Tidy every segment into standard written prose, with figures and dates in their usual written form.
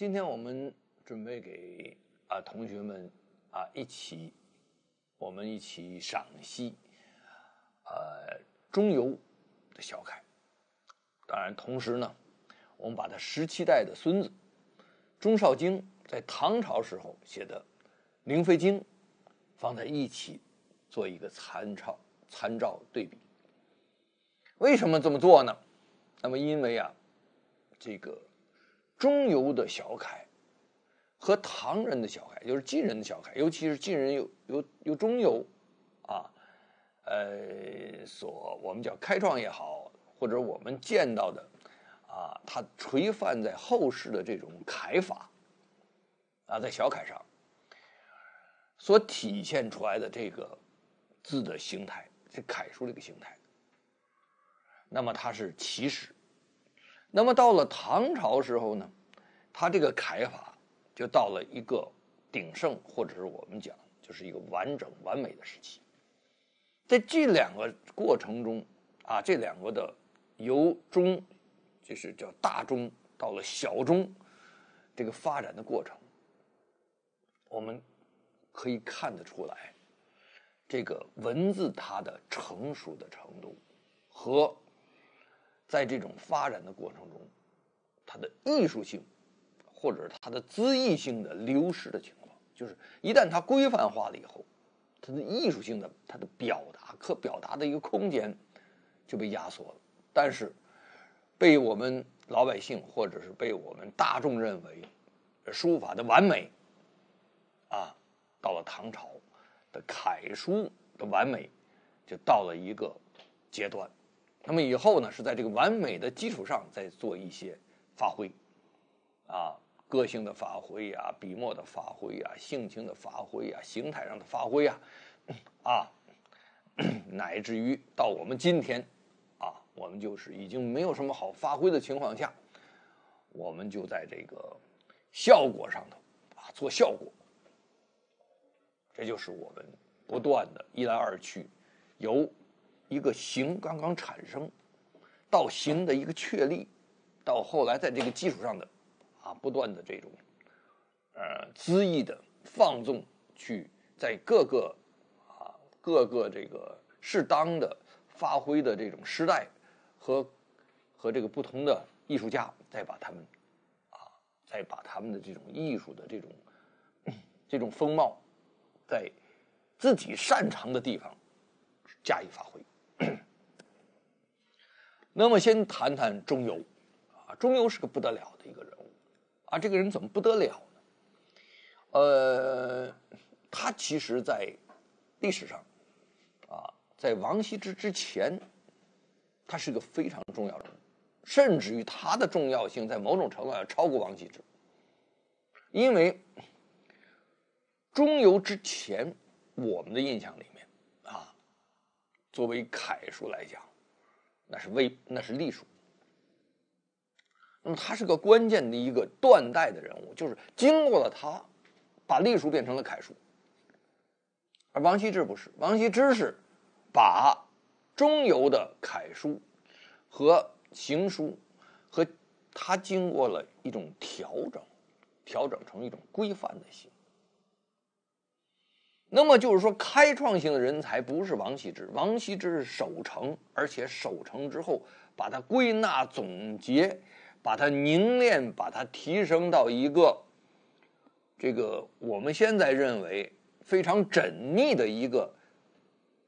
今天我们準備給同學們我們一起賞析中游的小楷。當然，同時呢，我們把他17代的孫子鍾紹京在唐朝時候寫的《靈飛經》放在一起做一個參照對比。為什麼這麼做呢？那麼因為這個中游的小楷和唐人的小楷，就是晋人的小楷，尤其是晋人有中游我們叫開創也好，或者我們見到的它垂範在後世的這種楷法在小楷上所體現出來的這個字的形態，這楷書的一個形態，那麼它是起始。那麼到了唐朝時候呢，它這個楷法就到了一個鼎盛，或者是我們講就是一個完整完美的时期。在這兩個過程中這兩個的由中就是叫大中到了小中這個發展的過程，我們可以看得出来這個文字它的成熟的程度和在这种发展的过程中它的艺术性或者它的恣意性的流失的情況，就是一旦它規範化了以後，它的藝術性的它的可表達的一個空間就被壓縮了。但是被我們老百姓或者是被我們大眾認為書法的完美到了唐朝的楷書的完美就到了一個階段。那麼以後呢，是在這個完美的基礎上再做一些發揮個性的發揮筆墨的發揮性情的發揮形態上的發揮乃至於到我們今天我們就是已經沒有什麼好發揮的情況下，我們就在這個效果上頭做效果。這就是我們不斷的一來二去，由一個形剛剛產生到形的一個確立，到後來在這個基礎上的不斷的這種恣意的放縱，去在各個這個適當的發揮的這種時代和這個不同的藝術家再把他們的這種藝術的這種風貌在自己擅長的地方加以發揮。那麼先談談中游中游是個不得了的一個人物這個人怎麼不得了呢？他其實在歷史上在王羲之之前，他是個非常重要的人物，甚至于他的重要性在某種程度上超過王羲之。因為中游之前，我們的印象裡面作為楷書來講，那是隶書。那麼他是個關鍵的一個斷代的人物，就是經過了他，把隶書變成了楷書。而王羲之不是，王羲之是把中游的楷書和行書和他經過了一種調整成一種規範的形。那麼就是說，開創性的人才不是王羲之，王羲之是守成，而且守成之後把它歸納總結，把它凝練，把它提升到一個這個我們現在認為非常縝密的一個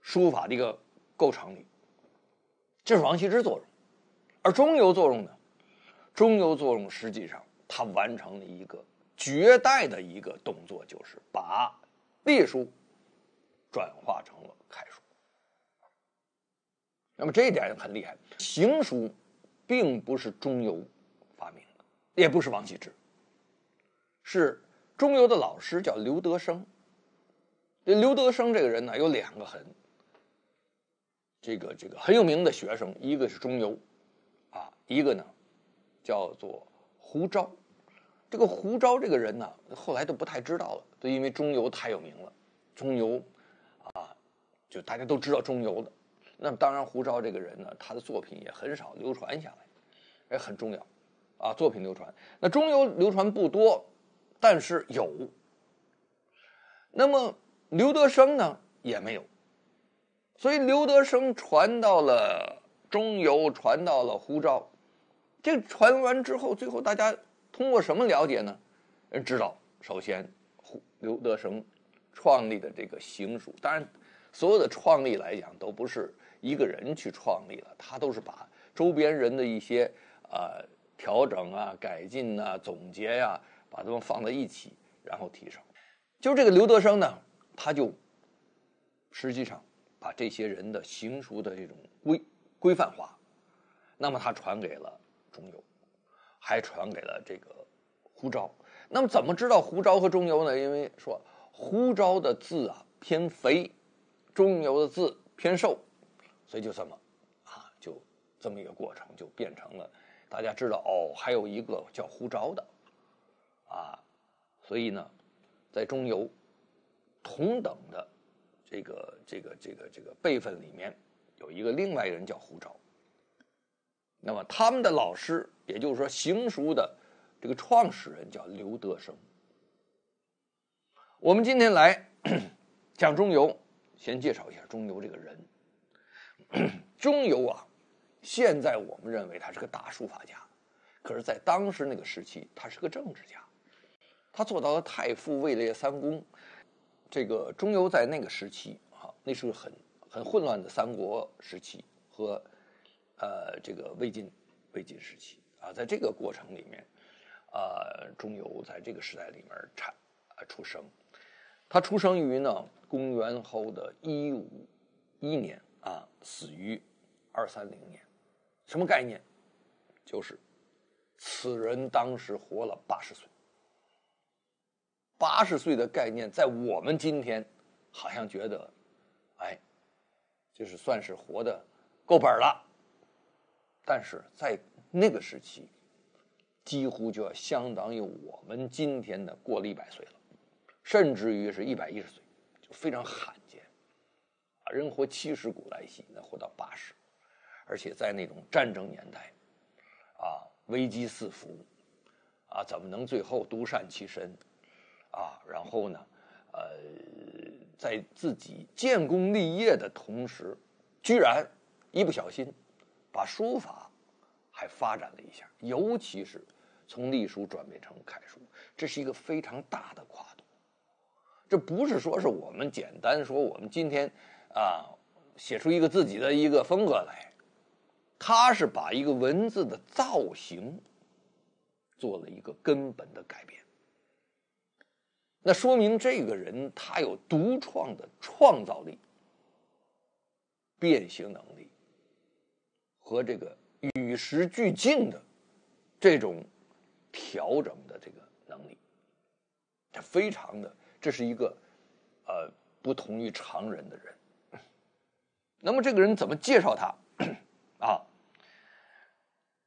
書法的一個構成裡，這是王羲之作用。而中游作用呢？中游作用實際上它完成了一個絕代的一個動作，就是把隸書轉化成了楷書。那麼這一點很厲害。行書並不是中游發明的，也不是王羲之，是中游的老師叫劉德升。这劉德升這個人呢，有兩個很有名的學生，一個是中游一個呢叫做胡昭。這個胡昭這個人呢，後來都不太知道了，就因為中游太有名了，中游就大家都知道中游的。那麼當然胡昭這個人呢，他的作品也很少流傳下來，也很重要啊，作品流傳。那中游流傳不多，但是有。那麼劉德升呢也沒有，所以劉德升傳到了中游，傳到了呼召。這個傳完之後，最後大家通過什麼了解呢？知道，首先劉德升創立的這個行書，當然所有的創立來講都不是一個人去創立了，他都是把周邊人的一些調整啊、改進啊、總結呀、把它們放在一起，然後提升。就这個刘德升呢，他就實際上把這些人的行書的這種規範化，那麼他傳給了中游，還傳給了這個呼召。那麼怎麼知道呼召和中游呢？因為說呼召的字啊偏肥，中游的字偏瘦，所以就这麼就这麼一個過程，就變成了大家知道哦，還有一個叫呼召的所以呢，在中游同等的這個輩分裡面，有一個另外一個人叫呼召。那麼他們的老師，也就是說行書的這個創始人叫劉德升。我們今天來講中游，先介紹一下中游這個人。中游啊，現在我們認為他是個大書法家，可是在當時那個時期，他是個政治家。他做到了太傅位列三公。这个中游在那個時期那是很混亂的三國時期和這個魏晉時期在這個過程裡面中游在這個時代裡面出生。他出生於呢公元後的151年死於230年。什麼概念？就是此人當時活了80歲。80歲的概念在我們今天好像覺得就是算是活得夠本了，但是在那個時期幾乎就要相當於我們今天的過了100歲了，甚至於是110歲，就非常罕見人活70古來稀，能活到80，而且在那種戰爭年代危機四伏怎麼能最後獨善其身然後呢在自己建功立業的同時，居然一不小心把書法還發展了一下，尤其是從隸書轉變成楷書，這是一個非常大的跨度。這不是說是我們簡單說我們今天寫出一個自己的一個風格來，他是把一個文字的造型做了一個根本的改变。那說明這個人他有獨創的創造力、變形能力和這個與時俱進的這種調整的這個能力，這是一個不同於常人的人。那麼這個人怎麼介紹他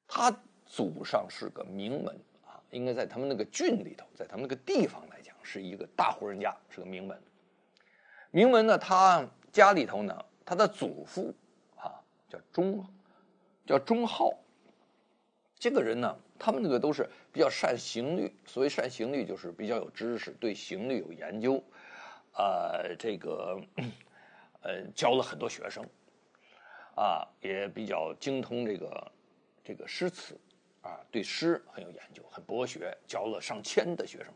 他祖上是個名门應該在他們那個郡裡頭，在他們那個地方來講是一個大戶人家，是個名門。名門呢，他家裡頭呢，他的祖父叫钟浩。這個人呢，他們那個都是比較善刑律，所謂善刑律就是比較有知識，對刑律有研究，教了很多學生，也比較精通這個詩詞。對詩很有研究，很博學，教了上千的學生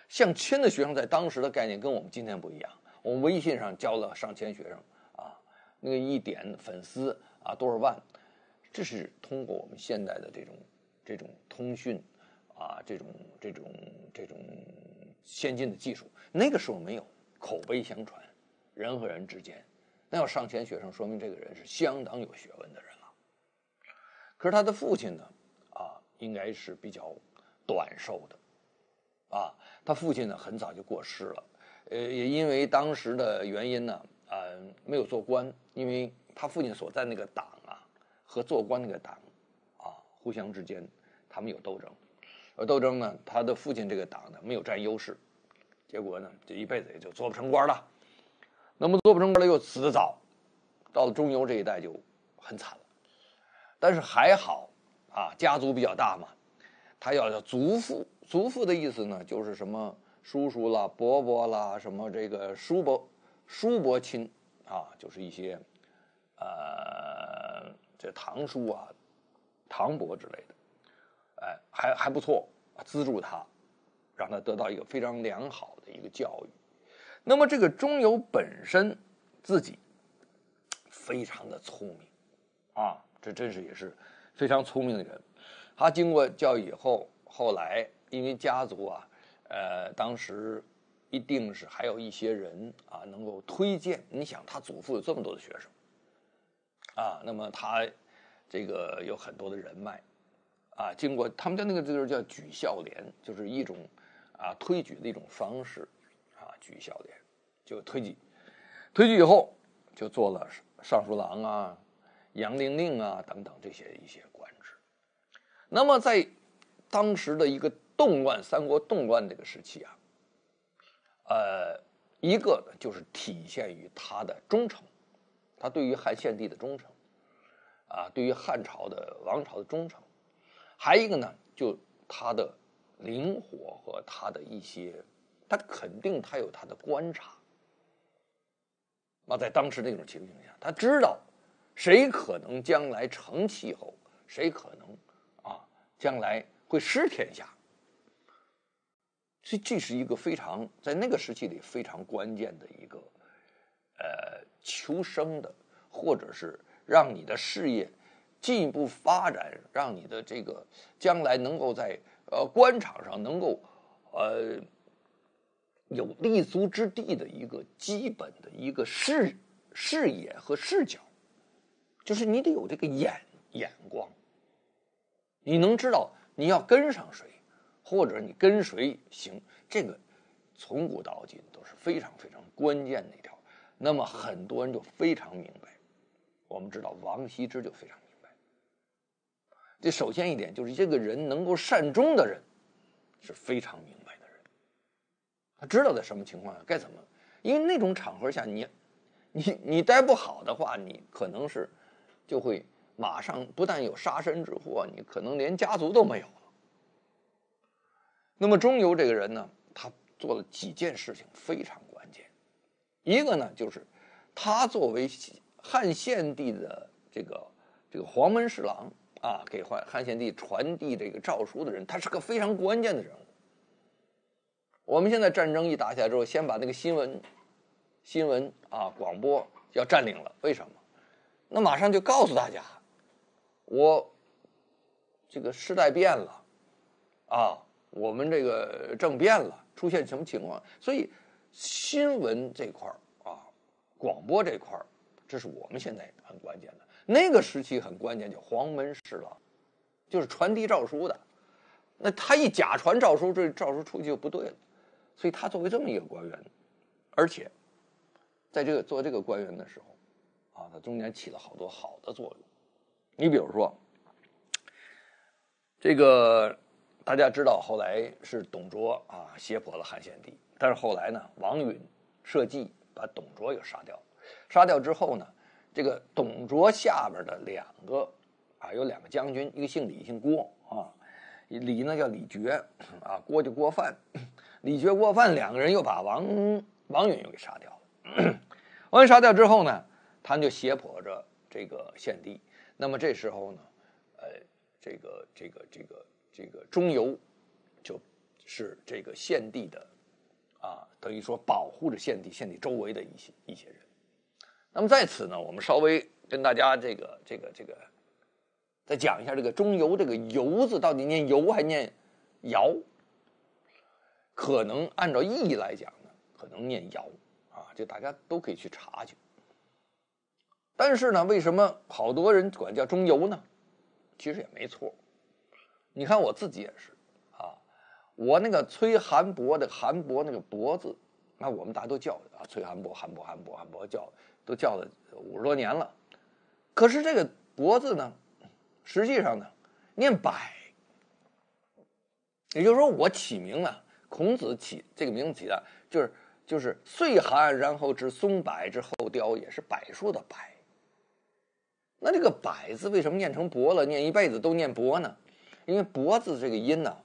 上千的學生在當時的概念跟我們今天不一樣。我們微信上教了上千學生那個一點粉絲多少萬，這是通過我們現在的這種通訊這種先進的技術。那個時候沒有，口碑相傳，人和人之間，那要上千學生，說明這個人是相當有學問的人了。可是他的父親呢應該是比較短壽的他父親呢很早就過世了，也因為當時的原因呢沒有做官，因為他父親所在那個黨和做官那個黨互相之間他們有鬥爭，而鬥爭呢他的父親這個黨呢沒有佔優勢，結果呢這一輩子也就做不成官了。那麼做不成官了又死得早，到了中游這一代就很慘了。但是還好家族比較大嘛，他要叫族父。族父的意思呢，就是什麼叔叔啦、伯伯啦，什麼這個叔伯親啊，就是一些这堂叔啊、堂伯之類的，哎，还不錯，資助他，讓他得到一個非常良好的一個教育。那麼這個鍾繇本身自己非常的聰明啊，這真是也是非常聰明的人。他經過教育以後，後來因為家族啊，當時一定是還有一些人啊能夠推薦。你想，他祖父有這麼多的學生啊，那麼他這個有很多的人脈啊，經過他們的那個就是叫舉孝廉，就是一種推舉的一种方式啊，舉孝廉就推舉以後就做了尚書郎啊、杨令令啊等等一些官职。那麼在當时的一個三国動亂這個時期啊，一個呢就是體現於他的忠誠，他對於漢獻帝的忠誠啊，對於漢朝的王朝的忠誠，還有一個呢就他的靈活和他的一些，他肯定他有他的觀察。那在當時那種情形下，他知道誰可能將來成氣候，誰可能將來會失天下。所以这是一個非常在那個時期裡非常關鍵的一個求生的，或者是讓你的事業進一步發展，讓你的這個將來能夠在官場上能夠有立足之地的一個基本的一個視野和視角，就是你得有這個眼光，你能知道你要跟上誰，或者你跟誰行，這個從古到今都是非常非常關鍵的一條。那麼很多人就非常明白，我們知道王羲之就非常明白。這首先一點就是這個人能夠善終的人是非常明白的人，他知道在什麼情況下該怎麼，因為那種場合下你待不好的話，你可能是就會馬上不但有殺身之禍，你可能連家族都沒有了。那麼鍾繇這個人呢，他做了幾件事情非常關鍵。一個呢，就是他作為漢獻帝的這個黃門侍郎啊，給漢獻帝傳遞這個詔書的人，他是個非常關鍵的人物。我們現在戰爭一打下來之後，先把那個新聞啊廣播要佔領了，為什麼？那馬上就告訴大家，我這個時代變了啊。我們這個政變了，出現什麼情況？所以新聞這塊啊，廣播這塊，這是我們現在很關鍵的。那個時期很關鍵，叫黃門侍郎，就是傳遞詔書的。那他一假傳詔書，這詔書出去就不對了。所以他作為這麼一個官員，而且在做這個官員的時候啊，他中間起了好多好的作用。你比如說這個。大家知道，後來是董卓啊脅迫了漢獻帝，但是後來呢，王允設計把董卓又殺掉了。殺掉之後呢，這個董卓下邊的有兩個將軍，一個姓李，姓郭啊。李呢叫李傕啊，郭就郭範。李傕、郭範兩個人又把王允又給殺掉了。王允杀掉之後呢，他们就脅迫着這個獻帝。那麼這時候呢，這個鍾繇就是這個獻帝的等於說保護着獻帝周圍的一些人。那麼在此呢，我們稍微跟大家這個再講一下這個鍾繇，這個繇字到底念繇還念堯？可能按照意義來講呢，可能念堯啊，這大家都可以去查去。但是呢，為什麼好多人管叫鍾繇呢？其實也沒錯。你看我自己也是啊，我那個崔韓伯的韓伯那個伯字，那我們大家都叫崔韓伯都叫了50多年了。可是這個伯字呢，實際上呢念百，也就是說我起名呢，孔子起這個名字起的就是岁寒，然後至松柏之後凋，也是柏樹的柏。那這個柏字為什麼念成伯了？念一輩子都念伯呢？因為脖子這個音呢，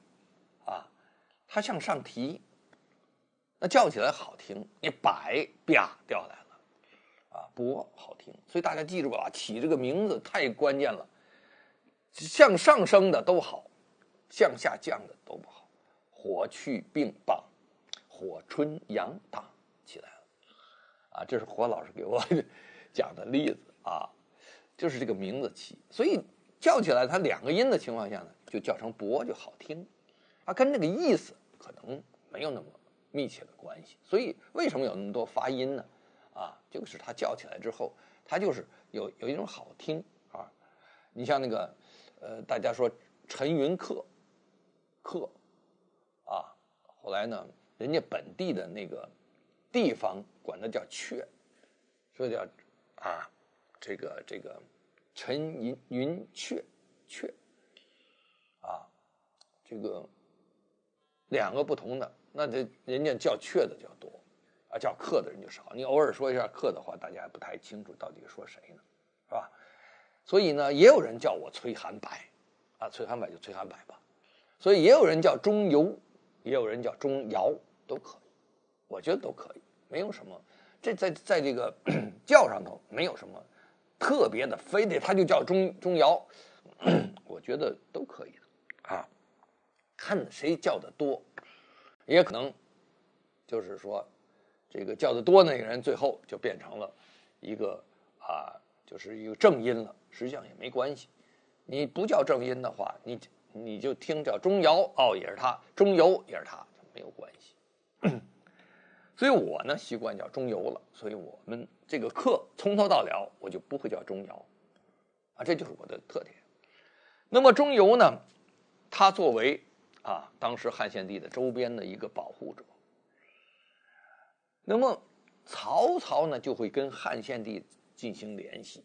它向上提，那叫起來好聽，你摆啪掉下来了，脖好听，所以大家記住啊，起这個名字太關鍵了，向上升的都好，向下降的都不好。火去病棒，火春陽檔起來了，這是火老師給我講的例子啊，就是這個名字起，所以叫起來它2個音的情況下呢，就叫成脖就好聽，跟這個意思可能沒有那麼密切的關係。所以為什麼有那麼多發音呢？就是它叫起來之後，它就是有一種好聽啊。你像那個大家說陳雲客後來呢，人家本地的那個地方管它叫雀，所以叫这个陈雲雀这個2個不同的，那這人家叫雀的较多叫客的人就少。你偶爾說一下客的話，大家也不太清楚到底說誰呢，是吧？所以呢，也有人叫我崔寒白崔寒白就崔寒白吧。所以也有人叫钟繇，也有人叫钟繇，都可以，我觉得都可以，没有什么。这在这个叫上头没有什么特別的，非得他就叫钟繇，我覺得都可以的看誰叫的多，也可能就是說這個叫的多那個人最後就變成了一個就是一個正音了，實際上也沒關係。你不叫正音的話，你就聽叫鐘繇也是他，鐘繇也是他，沒有關係。所以我呢習慣叫鐘繇了，所以我們這個課從頭到了我就不會叫鐘繇這就是我的特點。那麼鐘繇呢，他作為當時漢獻帝的周邊的一個保護者，那麼曹操呢就會跟漢獻帝進行聯繫，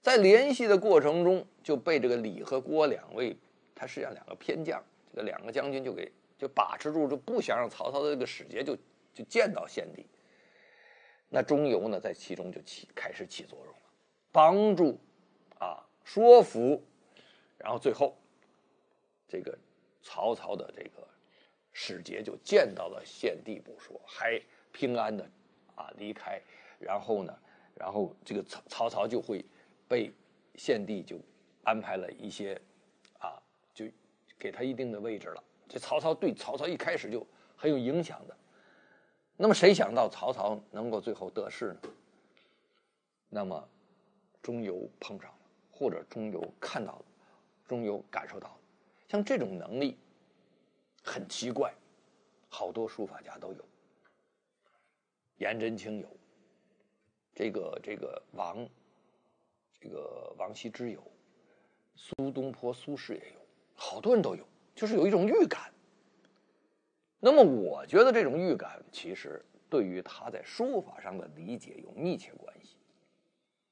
在聯繫的過程中就被這個李和郭2位，他實際上2個偏將，這個2個將軍就把持住，就不想讓曹操的這個使節就見到獻帝。那鐘繇呢在其中就開始起作用了，幫助說服，然後最後這個曹操的這個使節就見到了獻帝不說，還平安的離開，然後這個曹操就會被獻帝就安排了一些就給他一定的位置了。這曹操對曹操一開始就很有影響的，那麼誰想到曹操能夠最後得勢呢？那麼鐘繇碰上了，或者鐘繇看到了，鐘繇感受到了，像這種能力很奇怪，好多書法家都有，顏真卿有，這個王羲之有，蘇東坡蘇軾也有，好多人都有，就是有一種預感。那麼我覺得這種預感其實對於他在書法上的理解有密切關係。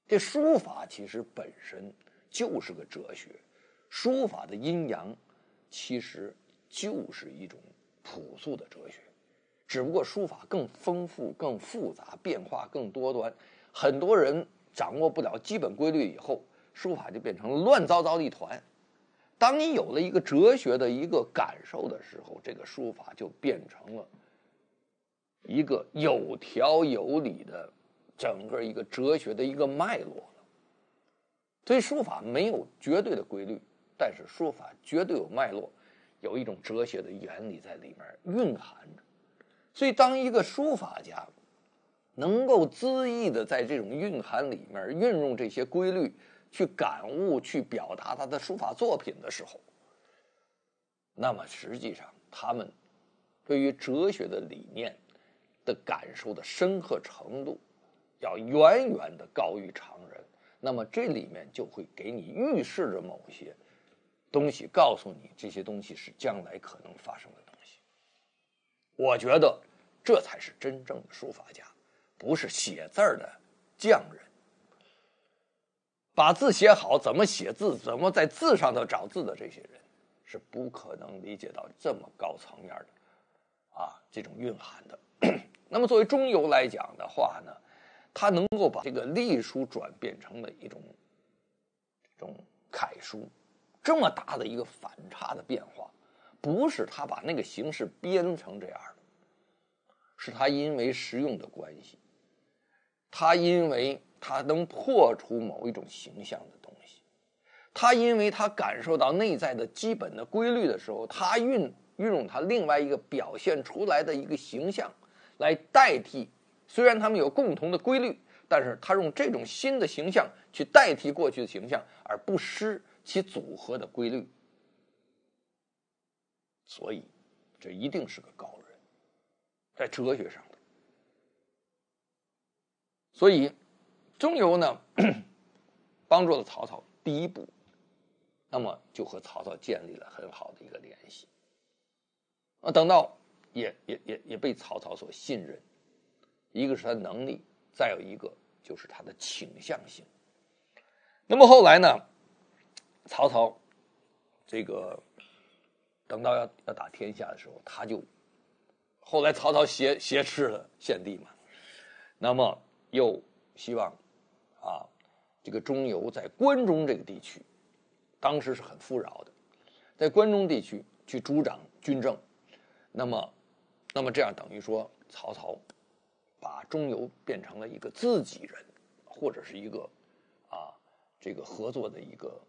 這書法其實本身就是個哲學，書法的陰陽其實就是一種樸素的哲學，只不過書法更豐富、更複雜，變化更多端，很多人掌握不了基本規律以後，書法就變成亂糟糟的一團。當你有了一個哲學的一個感受的時候，這個書法就變成了一個有條有理的整個一個哲學的一個脈絡了。所以書法沒有絕對的規律，但是書法絕對有脈絡，有一種哲學的原理在裡面蘊含着。所以當一個書法家能夠恣意的在這種蘊含裡面運用這些規律去感悟、去表達他的書法作品的時候，那麼實際上他們對於哲學的理念的感受的深刻程度要遠遠的高於常人。那麼這裡面就會給你預示着某些東西，告訴你這些東西是將來可能發生的東西。我覺得這才是真正的書法家，不是寫字的匠人。把字寫好，怎麼寫字，怎麼在字上頭找字的這些人，是不可能理解到這麼高層面的這種蘊含的。那麼作為鐘繇來講的話呢，他能夠把這個隸書轉變成了一種這種楷書，這麼大的一個反差的变化，不是他把那個形式編成這樣的，是他因為实用的關係，他因为他能破除某一种形象的东西，他因为他感受到内在的基本的规律的时候，他运用他另外一个表现出来的一个形象來代替，雖然他們有共同的規律，但是他用這種新的形象去代替過去的形象，而不失其組合的規律。所以這一定是個高人，在哲學上的。所以鍾繇呢幫助了曹操第一步，那麼就和曹操建立了很好的一個聯繫。等到也被曹操所信任，一個是他的能力，再有一個就是他的傾向性。那麼後來呢，曹操這個等到要打天下的時候，他就後來曹操挾持了獻帝嘛，那麼又希望這個鍾繇在關中這個地區，當時是很富饒的，在關中地區去主掌軍政，那麼這樣等於說曹操把鍾繇變成了一個自己人，或者是一個這個合作的一個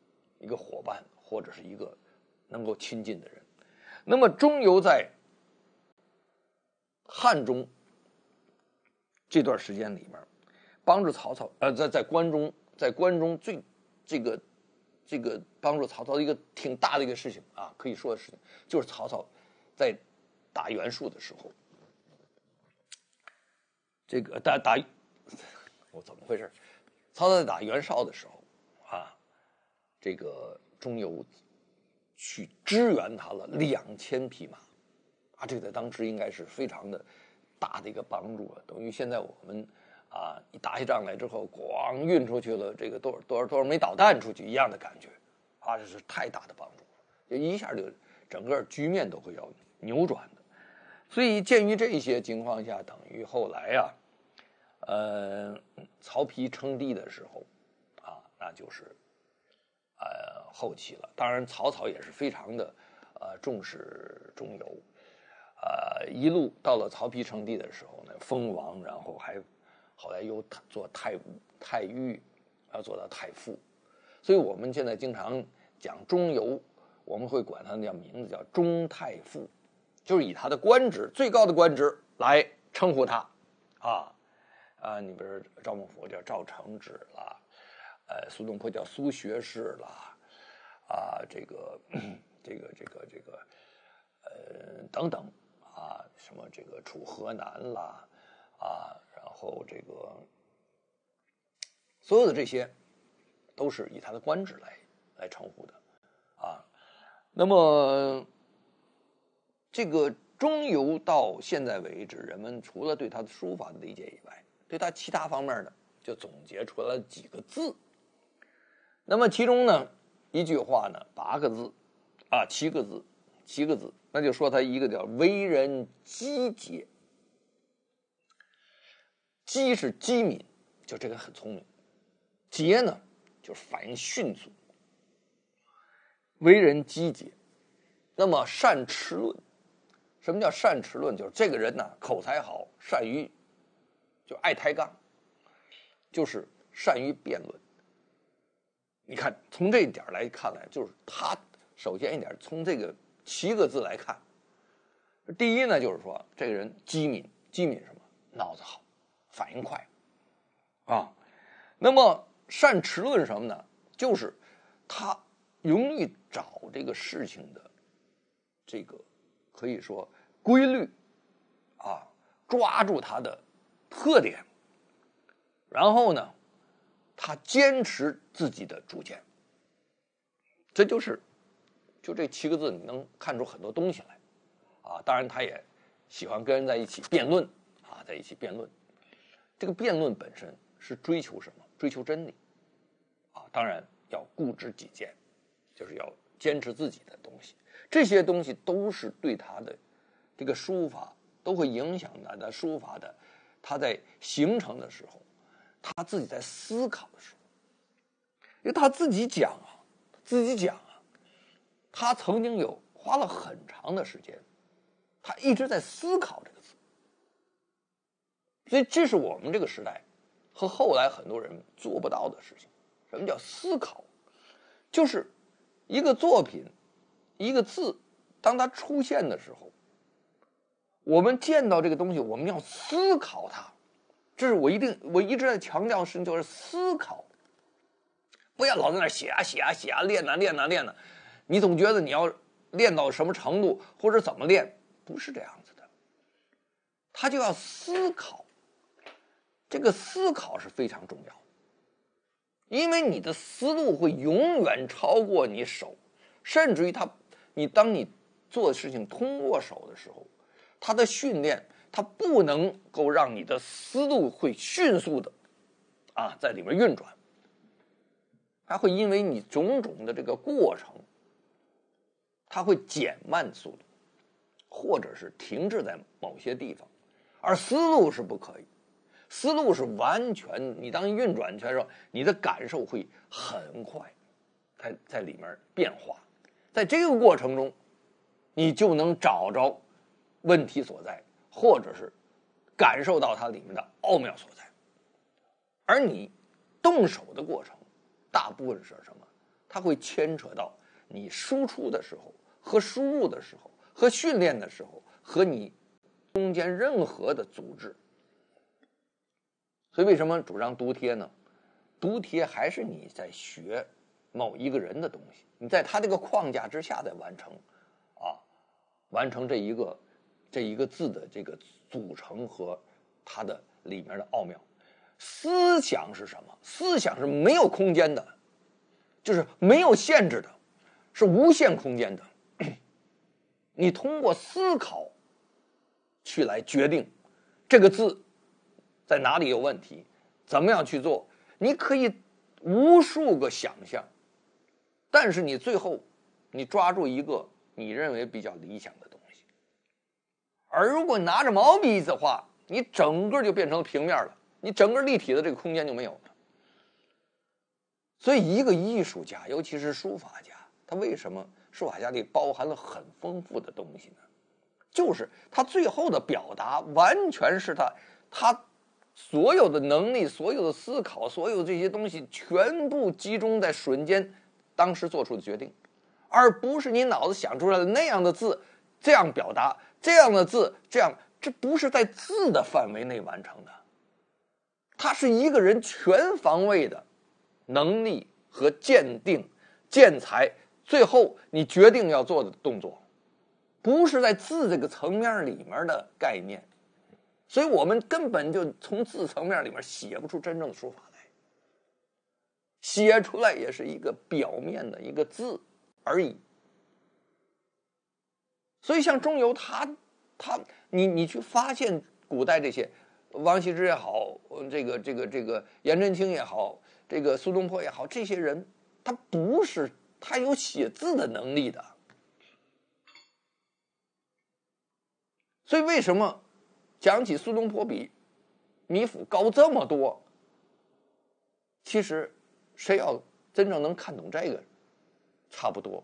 夥伴，或者是一個能夠親近的人。那麼鍾繇在漢中這段時間裡面，幫助曹操在關中最這個幫助曹操一個挺大的一個事情可以說的事情，就是曹操在打袁術的時候，這個我怎麼回事？曹操在打袁紹的時候這個鍾繇去支援他了2000匹馬這個在當時應該是非常的大的一個幫助等於現在我們一打起仗來之後，咣運出去了這個多少枚導彈出去一樣的感覺這是太大的幫助，就一下就整個局面都會要扭轉的。所以鑑於這些情況下，等於後來曹丕稱帝的時候那就是後期了。當然曹操也是非常的重視鍾繇，一路到了曹丕稱帝的時候呢，封王，然後後來又做太尉，要做到太傅。所以我們現在經常講鍾繇，我們會管他的名字叫鍾太傅，就是以他的官職最高的官職來稱呼他你比如趙孟頫叫趙承旨啦，蘇東坡叫蘇學士啦，這個等等什麼這個楚河南啦然後這個所有的這些都是以他的官職來稱呼的那麼這個鍾繇到現在為止，人們除了對他的書法的理解以外，對他其他方面呢，就總結出來了幾個字。那麼其中呢，一句話呢，8個字7個字，那就說他一個叫為人機捷。機是機敏，就這個人很聰明；捷呢，就是反應迅速。為人機捷，那麼善持論。什麼叫善持論？就是這個人呢，口才好，善於就愛抬槓，就是善於辯論。你看從這一點來看來，就是他首先一點從這個7個字來看，第一呢就是說這個人機敏，機敏什麼？腦子好，反應快那麼善持論什麼呢？就是他容易找這個事情的這個可以說規律抓住它的特點，然後呢他堅持自己的主見。這就這7個字你能看出很多東西來當然他也喜歡跟人在一起辯論在一起辯論。這個辯論本身是追求什麼？追求真理當然要固執己見，就是要堅持自己的東西。這些東西都是對他的這個書法都會影響他的書法的，他在形成的時候，他自己在思考的時候，因為他自己講他曾經花了很長的时间，他一直在思考这个字。所以这是我们这个时代和后来很多人做不到的事情。什么叫思考？就是一个作品，一个字，当它出现的时候，我们见到这个東西，我們要思考它。這是我一直在強調的事情，就是思考。不要老在那寫啊寫啊寫啊，練啊練啊練啊，你總覺得你要練到什麼程度，或者怎麼練，不是這樣子的。他就要思考，這個思考是非常重要的，因為你的思路會永遠超過你手，甚至於當你做的事情通過手的時候，它的訓練，它不能夠讓你的思路會迅速的在裡面運轉，它會因為你種種的這個過程，它會減慢速度，或者是停滯在某些地方，而思路是不可以，思路是完全，你當運轉的時候，你的感受會很快，在裡面變化，在這個過程中，你就能找着問題所在，或者是感受到它裡面的奧妙所在。而你動手的過程，大部分是什麼？它會牽扯到你輸出的時候，和輸入的時候，和訓練的時候，和你中間任何的組織。所以為什麼主張讀帖呢？讀帖還是你在學某一個人的東西，你在他這個框架之下在完成這一個字的這個組成和它的裡面的奧妙。思想是什麼？思想是沒有空間的，就是沒有限制的，是無限空間的。你通過思考去來決定這個字在哪裡有問題，怎麼樣去做。你可以無數個想象，但是你最後你抓住一個你認為比較理想的東西。而如果拿着毛筆的話，你整個就變成了平面了，你整個立體的這個空間就沒有了。所以一個藝術家，尤其是書法家，他為什麼書法家裡包含了很豐富的東西呢？就是他最後的表達完全是他所有的能力，所有的思考，所有這些東西全部集中在瞬間當時做出的決定，而不是你腦子想出來的那樣的字這樣表達，這樣的字這樣，這不是在字的範圍內完成的，它是一個人全方位的能力和鑑定建材，最後你決定要做的動作，不是在字這個層面裡面的概念。所以我們根本就從字層面裡面寫不出真正的書法來，寫出來也是一個表面的一個字而已。所以像中游你去發現古代這些王羲之也好，這個顏真卿也好，這個蘇東坡也好，這些人他有寫字的能力的。所以為什麼講起蘇東坡比米芾高這麼多，其實誰要真正能看懂這個，差不多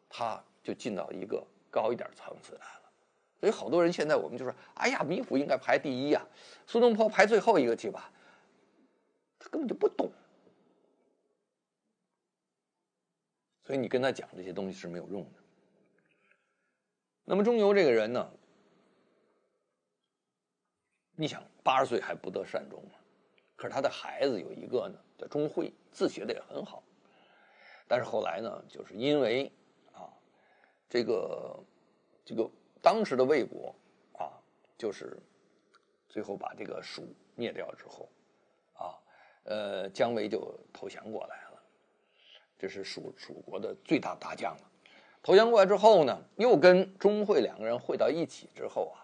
他就進到一個高一點層次來了。所以好多人現在我們就說，哎呀，米芾應該排第一呀，蘇東坡排最後一個去吧，他根本就不懂。所以你跟他講這些東西是沒有用的。那麼中游這個人呢，你想80歲還不得善終嗎？可是他的孩子有一個呢，叫鍾會，字寫的也很好。但是後來呢，就是因為這個當時的魏國就是最後把這個蜀滅掉之後姜維就投降過來了，這是蜀國的最大大將了。投降過來之後呢，又跟鍾會兩個人會到一起之後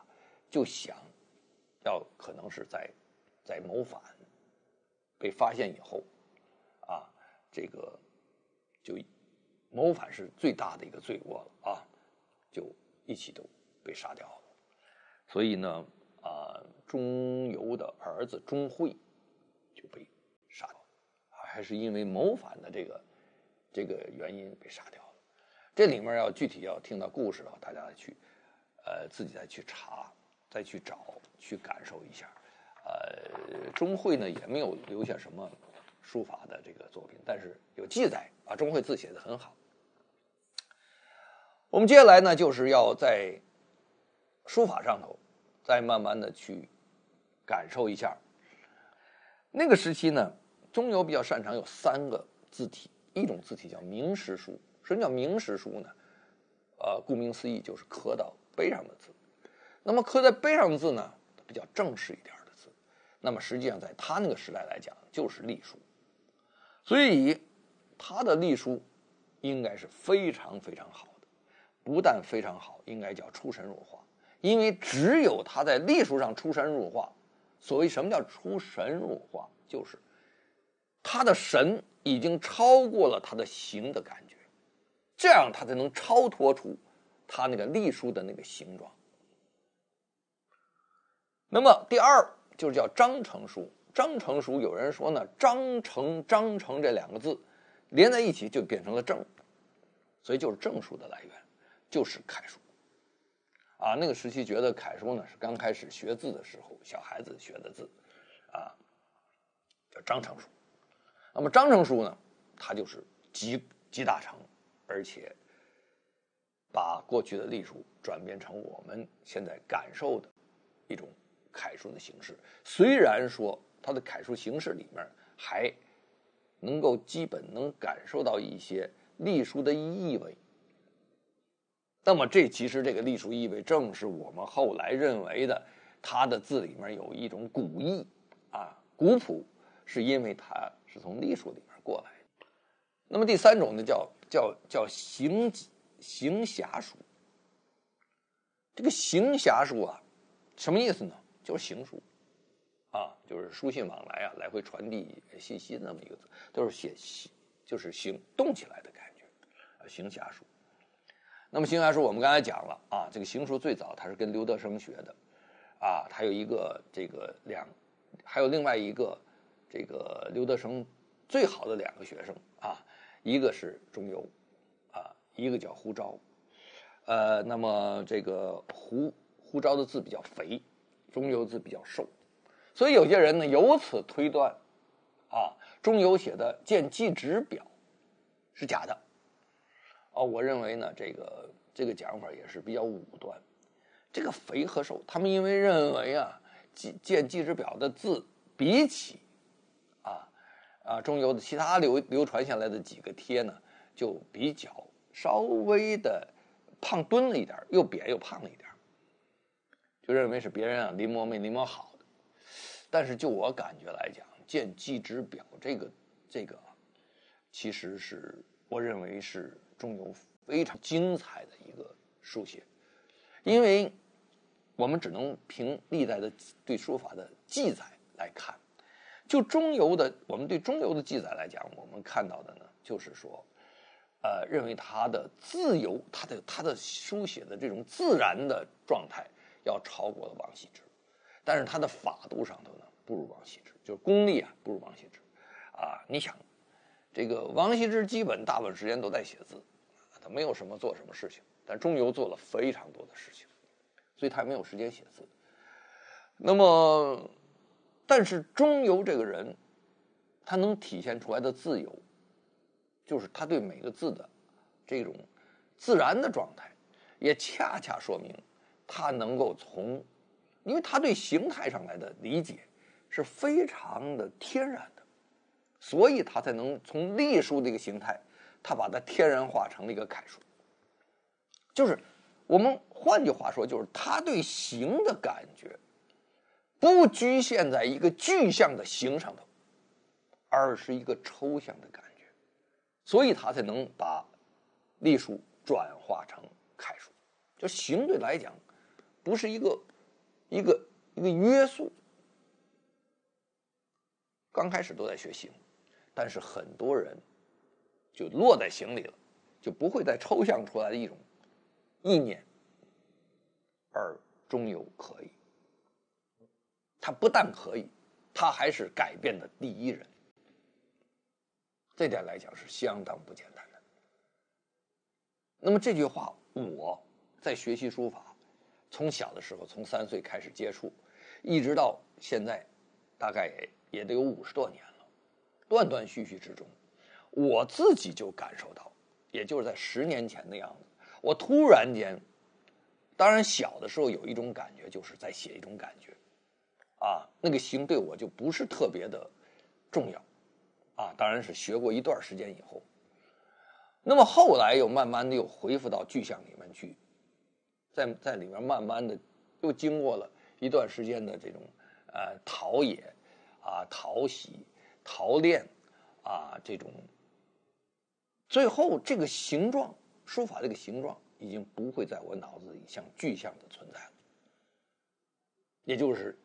就想要可能是在謀反被發現以後這個就謀反是最大的一個罪過了就一起都被殺掉了。所以呢鍾繇的兒子鍾會就被殺掉了，還是因為謀反的這個原因被殺掉了。這裡面要具體要聽到故事了，大家去自己再去查，再去找，去感受一下。钟会呢也没有留下什么书法的这个作品，但是有记载啊，钟会字写得很好。我们接下来呢，就是要在书法上头再慢慢的去感受一下。那个时期呢，钟繇比较擅长有3个字体，一种字体叫明实书。什么叫明实书呢？顧名思義就是刻到碑上的字。那麼刻在碑上的字呢，比較正式一點的字。那麼實際上在他那個時代來講，就是隸書。所以他的隸書應該是非常非常好的，不但非常好，應該叫出神入化。因為只有他在隸書上出神入化。所謂什麼叫出神入化，就是他的神已經超過了他的形的感覺，這樣他才能超脫出他那個隸書的那個形狀。那麼第二就是叫章程書。章程書有人說呢，章程這兩個字連在一起就變成了正，所以就是正書的來源，就是楷書。那個時期覺得楷書呢是剛開始學字的時候小孩子學的字，叫章程書。那麼章程書呢，它就是集大成，而且把過去的隸書轉變成我們現在感受的一種楷書的形式。雖然說它的楷書形式裡面還能夠基本能感受到一些隸書的意味，那麼其實這個隸書意味正是我們後來認為的它的字裡面有一種古意古樸，是因為它是從隸書裡面過來的。那麼第三種呢叫行俠書。這個行俠書什麼意思呢？就是行書就是書信往來來回傳遞信息的那麼一個字，都是就是行動起來的感覺行俠書。那麼行俠書我們剛才講了這個行書最早它是跟劉德升學的他有一個還有另外一個這個劉德升最好的2個學生一個是鐘繇一個叫胡昭。那麼這個胡昭的字比較肥，鐘繇字比較瘦，所以有些人呢由此推斷鐘繇寫的《見季紙表》是假的。我認為呢，這個講法也是比較武斷。這個肥和瘦，他們因為認為見季紙表的字比起鐘繇的其他流傳下來的幾個帖呢，就比較稍微的胖墩了一點，又扁又胖了一點，就認為是別人臨摹沒臨摹好的。但是就我感覺來講，見季紙表這個其實是我認為是鐘繇非常精彩的一個書寫。因為我們只能憑歷代的對書法的記載來看，就我們對鐘繇的記載來講，我們看到的呢，就是說認為他的自由，他的書寫的這種自然的狀態要超過了王羲之，但是他的法度上頭呢不如王羲之，就是功力不如王羲之你想這個王羲之基本大部分時間都在寫字，他沒有什麼做什麼事情，但鐘繇做了非常多的事情，所以他沒有時間寫字。那麼但是鐘繇這個人他能體現出來的自由，就是他對每個字的這種自然的狀態，也恰恰說明他能夠因為他對形態上來的理解是非常的天然的，所以他才能從隸書這個形態，他把它天然化成了一個楷書。就是我們換句話說，就是他對形的感覺不局限在一個具象的形上頭，而是一個抽象的感覺，所以他才能把隸書轉化成楷書。就形對來講不是一個約束，剛開始都在學形，但是很多人就落在形裡了，就不會再抽象出來的一種意念，而鐘繇可以，他不但可以，他還是改變的第一人，這點來講是相當不簡單的。那麼这句話我在学習書法，從小的时候从3岁開始接觸，一直到現在大概也得有50多年了，斷斷續續之中，我自己就感受到，也就是在10年前的樣子，我突然間，當然小的時候有一種感覺，就是在寫一種感覺啊，那個形对我就不是特別的重要啊，當然是學過一段時間以後，那麼後來又慢慢的又恢復到具象裡面去，在裡面慢慢的又經過了一段時間的這種陶冶啊、淘洗、淘練啊這種，最後这個形狀，書法這個形狀已經不會在我腦子裡像具象的存在了，也就是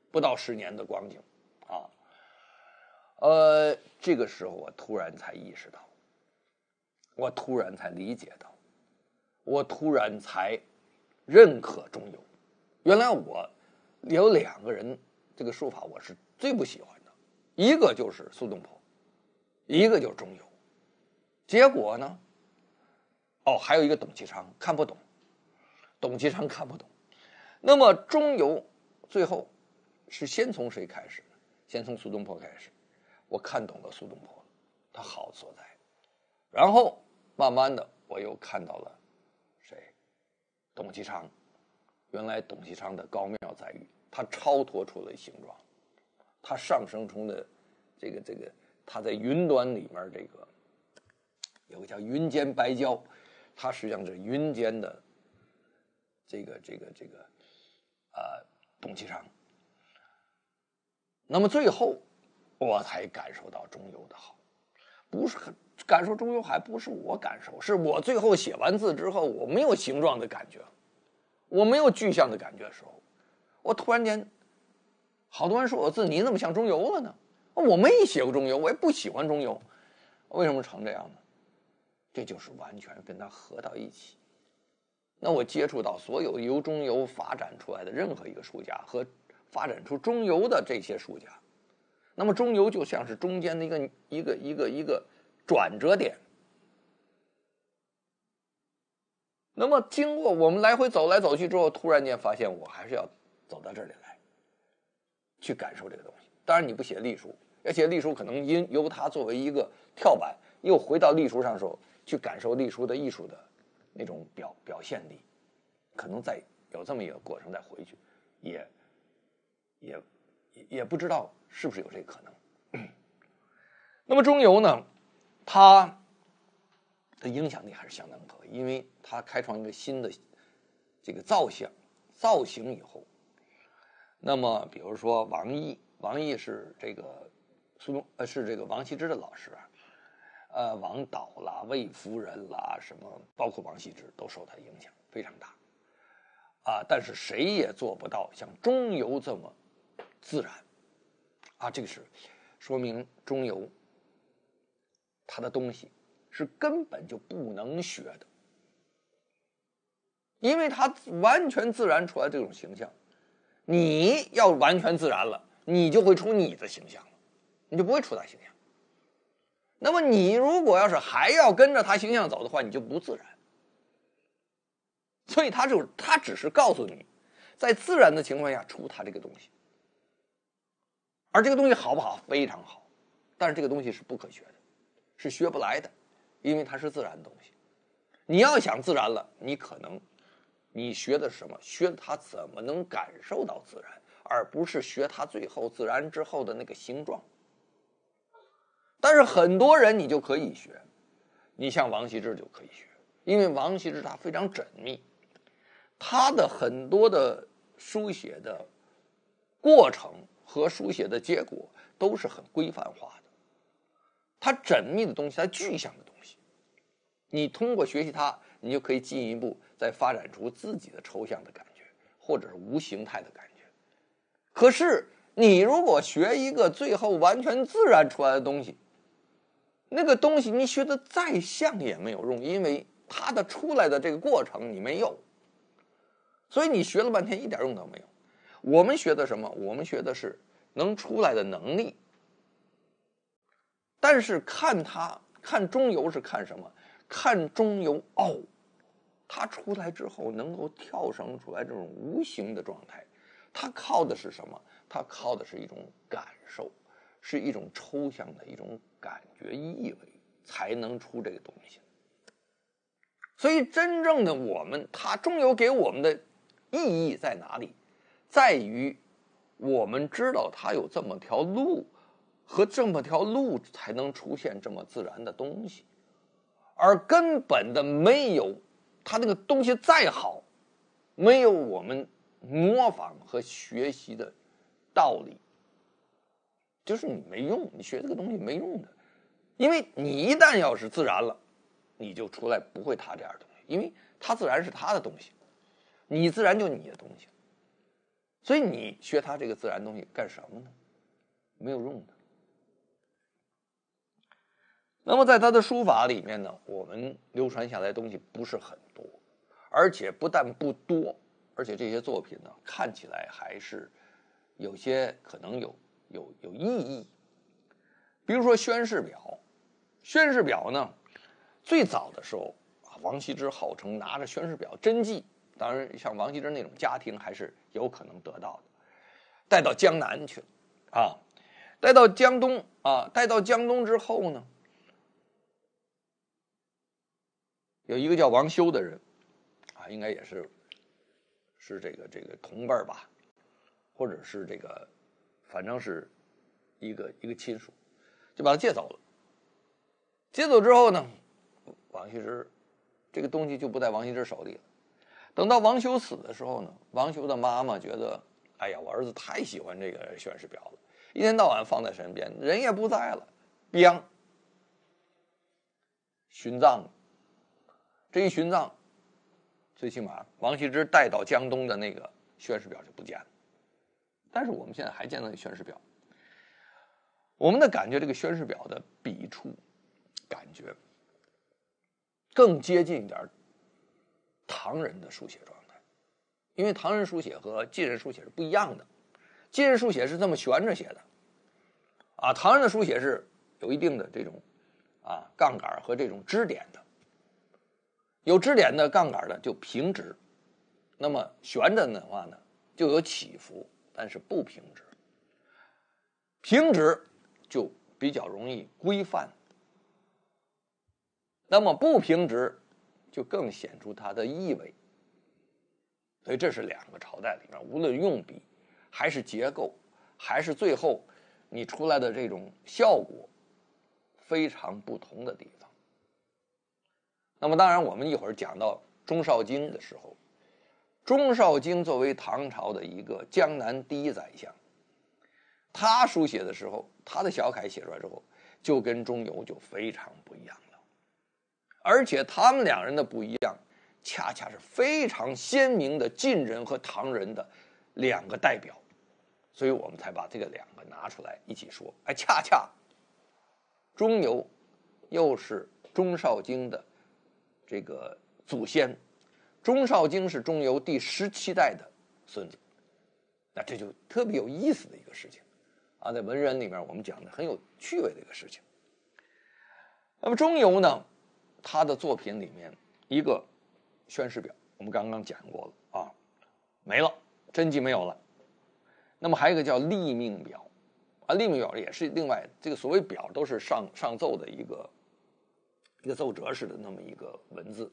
不到10年的光景啊。這個時候我突然才意識到，我突然才理解到，我突然才認可中游。原來我有2個人，這個書法我是最不喜歡的，一個就是蘇東坡，一個就是中游。結果呢，還有一個董其昌，看不懂，董其昌看不懂。那麼中游最後是先從誰開始呢？先從蘇東坡開始，我看懂了蘇東坡，他好所在。然後慢慢的我又看到了誰？董其昌。原來董其昌的高妙在於，他超脫出了形狀，他上升出的這個，他在雲端裡面這個有個叫雲間白膠，它實際上是雲間的這個董其昌。那麼最後我才感受到中游的好，不是感受中游，還不是我感受，是我最後寫完字之後，我沒有形狀的感覺，我沒有具象的感覺的時候，我突然間，好多人說我字你怎麼像中游了呢？我没寫過中游，我也不喜歡中游，為什麼成這樣呢？這就是完全跟它合到一起。那我接觸到所有由中游發展出來的任何一個書家和發展出中游的這些書家，那麼中游就像是中間的一個轉折點。那麼經過我們來回走來走去之後，突然間發現我還是要走到這裡來，去感受這個東西。當然你不寫隶書，要寫隶書可能由它作為一個跳板，又回到隶書上的時候，去感受隶書的藝術的那種表現力，可能再有這麼一個過程再回去，也不知道是不是有這个可能。那麼中游呢，它的影響力還是相當可以，因為它開創一個新的這個造型以後，那麼比如說王逸是這個是這個王羲之的老師啊，王導啦、魏夫人啦，什麼包括王羲之都受他影響非常大啊，但是誰也做不到像中游這麼自然啊，這個是說明中游他的東西是根本就不能學的，因為他完全自然出來這種形象，你要完全自然了，你就會出你的形象了，你就不會出他形象。那麼你如果要是還要跟着他形象走的話，你就不自然。所以他只是告訴你，在自然的情況下出他這個東西，而這個東西好不好？非常好，但是這個東西是不可學的，是學不來的，因為它是自然的東西。你要想自然了，你可能你學的是什麼？學它怎麼能感受到自然，而不是學它最後自然之後的那個形狀。但是很多人你就可以學，你像王羲之就可以學，因為王羲之他非常縝密，他的很多的書寫的過程和書寫的結果都是很規範化的，他縝密的東西，他具象的東西，你通過學習它，你就可以進一步再發展出自己的抽象的感覺，或者是無形態的感覺。可是你如果學一個最後完全自然出來的東西，那個東西你學的再像也沒有用，因為它的出來的這個過程你沒有，所以你學了半天一點用都沒有。我們學的什麼？我們學的是能出來的能力。但是看中游是看什麼？看中游它出來之後能夠跳生出來這種無形的狀態，它靠的是什麼？它靠的是一種感受，是一種抽象的一種感觉意味，才能出这個東西。所以真正的我們，它中游給我們的意義在哪裡？在於我們知道它有這麼條路，和這麼條路才能出現這麼自然的東西，而根本的沒有它那個東西再好，沒有我們模仿和學習的道理，就是你沒用，你學這個東西沒用的，因為你一旦要是自然了，你就出來不會他這樣的東西，因为他自然是他的東西，你自然就你的東西，所以你學他這個自然東西幹什麼呢？沒有用的。那麼在他的書法裡面呢，我們流傳下來的東西不是很多，而且不但不多，而且這些作品呢，看起來還是有些可能有意義。比如說宣示表，宣示表呢，最早的時候啊，王羲之号稱拿着宣示表真跡，當然像王羲之那種家庭還是有可能得到的，帶到江南去了啊，带到江东啊，带到江东之後呢，有一個叫王修的人啊，應該也是這個同輩吧，或者是這個反正是一個親屬，就把他借走了。借走之後呢，王羲之這個東西就不在王羲之手裡了。等到王修死的時候呢，王修的媽媽覺得，哎呀，我兒子太喜歡這個宣示表了，一天到晚放在身邊，人也不在了，斃，殉葬了。這一殉葬，最起碼王羲之帶到江東的那個宣示表就不見了。但是我們現在還見到那個宣示表，我們的感覺，這個宣示表的筆觸感覺更接近一點唐人的書寫狀態，因為唐人書寫和晉人書寫是不一樣的。晉人書寫是這麼懸着寫的，啊，唐人的書寫是有一定的這種槓桿和這種支點的。有支點的槓桿的就平直，那麼懸着的話呢就有起伏，但是不平直。平直就比較容易規範，那麼不平直就更顯出它的意味。所以這是兩個朝代裡面，無論用筆還是結構，還是最後你出來的這種效果，非常不同的地方。那麼當然我們一會兒講到鍾紹京的時候，鍾紹京作為唐朝的一個江南第一宰相，他書寫的時候，他的小楷寫出來之後，就跟鍾繇就非常不一樣了。而且他們兩人的不一樣，恰恰是非常鮮明的晉人和唐人的兩個代表，所以我們才把這個兩個拿出來一起說。哎，恰恰鍾繇又是鍾紹京的這個祖先，鍾紹京是鍾繇第17代的孫子，那這就特別有意思的一個事情啊，在文人裡面我們講的很有趣味的一個事情。那麼鍾繇呢，他的作品裡面一個宣示表，我們剛剛講過了啊，沒了，真跡沒有了。那麼還有一個叫立命表啊，立命表也是另外，這個所謂表都是上奏的一个奏折式的那麼一個文字。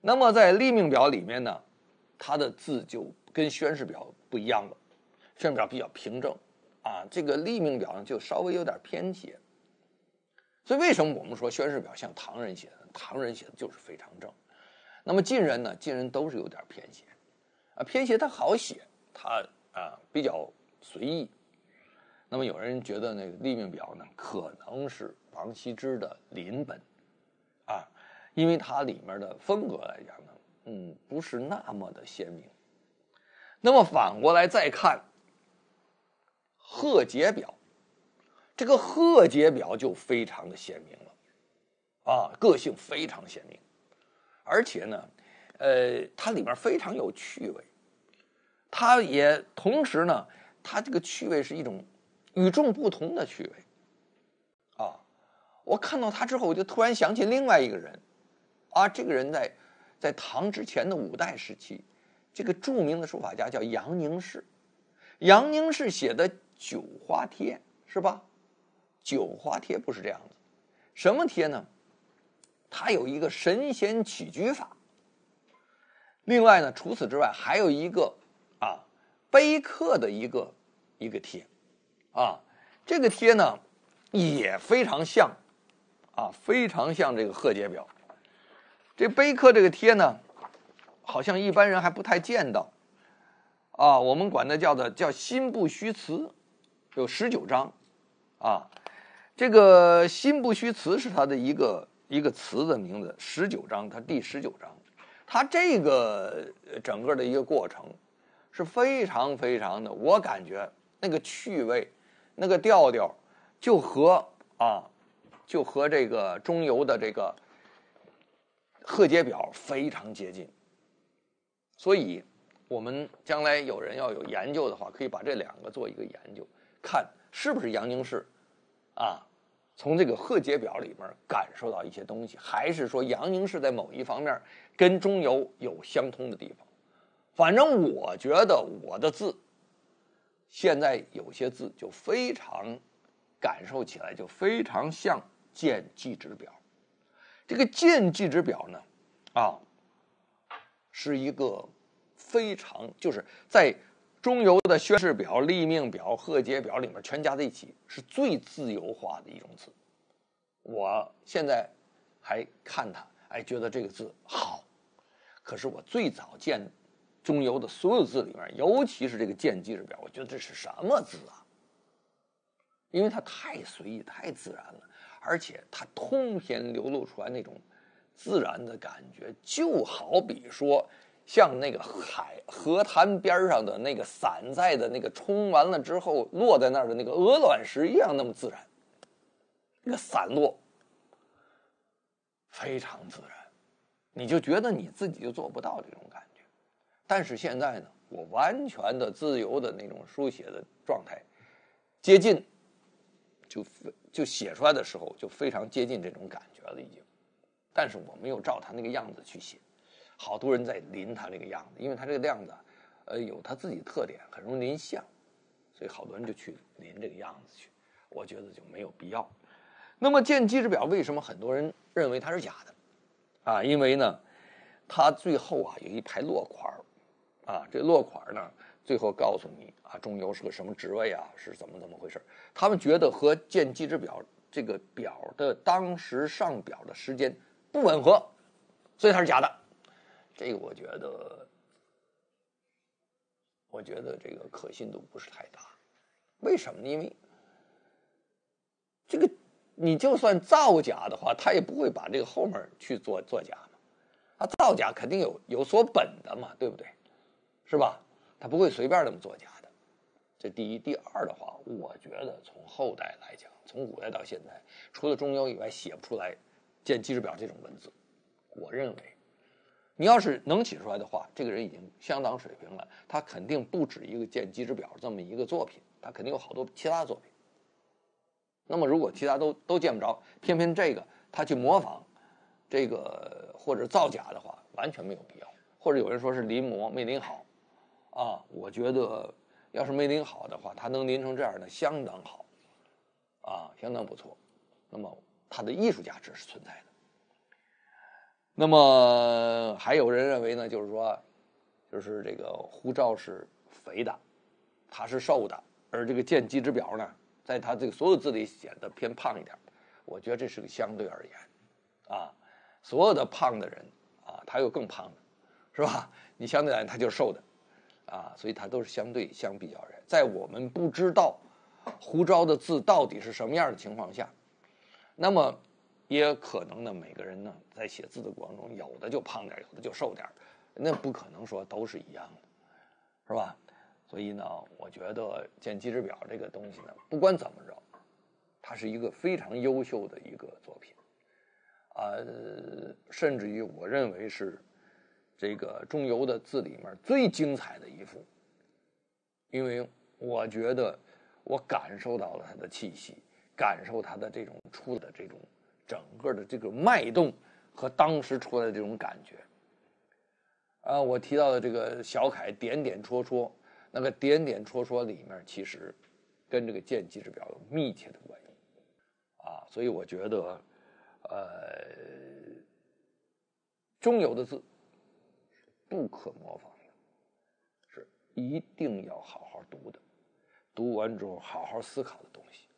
那麼在立命表裡面呢，它的字就跟宣示表不一樣了，宣示表比較平正啊，這個立命表呢就稍微有點偏斜。所以為什麼我們說宣示表像唐人寫的？唐人寫的就是非常正。那麼晉人呢，晉人都是有點偏斜啊，偏斜它好写，它比較隨意。那麼有人覺得那個立命表呢，可能是王羲之的臨本啊，因為它裡面的風格來講呢，不是那麼的鮮明。那麼反過來再看賀節表，這個賀節表就非常的鮮明了啊，個性非常鮮明，而且呢，它裡面非常有趣味，它也同時呢，它這個趣味是一種與眾不同的趣味啊。我看到它之後，我就突然想起另外一個人啊，這個人在在唐之前的五代时期，这個著名的書法家叫楊凝式。楊凝式寫的《九花帖》是吧？九花帖不是這樣子，什麼帖呢？它有一個神仙起居法。另外呢，除此之外還有一個碑刻的一个帖这個帖呢也非常像非常像這個賀節表。這碑刻這個帖呢，好像一般人還不太見到我們管它叫心不虛詞，有19章這個心不虛詞是它的一個詞的名字，19章，它第19章。它這個整個的一個過程是非常非常的，我感覺那個趣味，那個調調就和這個中游的這個賀節表非常接近。所以我們將來有人要有研究的話，可以把這兩個做一個研究，看是不是楊凝式從這個賀節表裡面感受到一些東西，還是說楊凝式在某一方面跟中游有相通的地方。反正我覺得我的字現在有些字就非常感受起來就非常像建績之表。這個建績之表呢是一個非常就是在中游的宣誓表、立命表、賀節表裡面全加在一起是最自由化的一種字。我現在還看它覺得這個字好。可是我最早見中游的所有字裡面，尤其是這個建績之表，我覺得這是什麼字啊？因為它太隨意太自然了，而且它通篇流露出來那種自然的感覺，就好比說像那個河灘邊上的那個散在的那個沖完了之後落在那兒的那個鵝卵石一樣那麼自然，那個散落非常自然，你就覺得你自己就做不到這種感覺。但是現在呢，我完全的自由的那種書寫的狀態接近，就寫出來的時候就非常接近這種感覺了已經。但是我沒有照他那個樣子去寫，好多人在臨他這個樣子，因為他這個樣子有他自己特點，很容易臨像，所以好多人就去臨這個樣子去，我覺得就沒有必要。那麼建績之表為什麼很多人認為它是假的因為呢它最後有一排落款這落款呢最後告訴你中游是個什麼職位是怎麼回事，他們覺得和建績之表這個表的當時上表的時間不吻合，所以它是假的。這個我覺得這個可信度不是太大。為什麼呢？因為這個你就算造假的話，他也不會把這個後面去做假嘛。他造假肯定有所本的嘛，對不對？是吧？他不會隨便那麼做假的。這第一。第二的話，我覺得從後代來講，從古代到現在，除了中游以外，寫不出來建績之表這種文字。我認為你要是能寫出來的話，這個人已經相當水平了，他肯定不止一個建績之表這麼一個作品，他肯定有好多其他作品。那麼如果其他都見不着，偏偏這個他去模仿這個或者造假的話，完全沒有必要。或者有人說是臨摹沒臨好我覺得要是沒臨好的話，他能臨成這樣的相當好相當不錯。那麼他的藝術價值是存在的。那麼還有人認為呢，就是說就是這個胡昭是肥的，他是瘦的，而這個建績之表呢在他這個所有字裡顯得偏胖一點。我覺得這是個相對而言所有的胖的人他有更胖的，是吧？你相對而言他就是瘦的所以他都是相比較而言。在我們不知道胡昭的字到底是什麼樣的情況下，那麼也可能呢每個人呢在寫字的過程中，有的就胖點，有的就瘦點，那不可能說都是一樣的，是吧？所以呢，我覺得建績之表這個東西呢，不管怎麼着，它是一個非常優秀的一個作品甚至於我認為是這個中游的字裡面最精彩的一幅，因為我覺得我感受到了它的氣息，感受它的這種出的這種整個的這個脈動和當時出來的這種感覺我提到的這個小楷點點戳戳，那個點點戳戳裡面其實跟這個漸記之表有密切的關係所以我覺得中有的字不可模仿的，是一定要好好读的，读完之後好好思考的东西。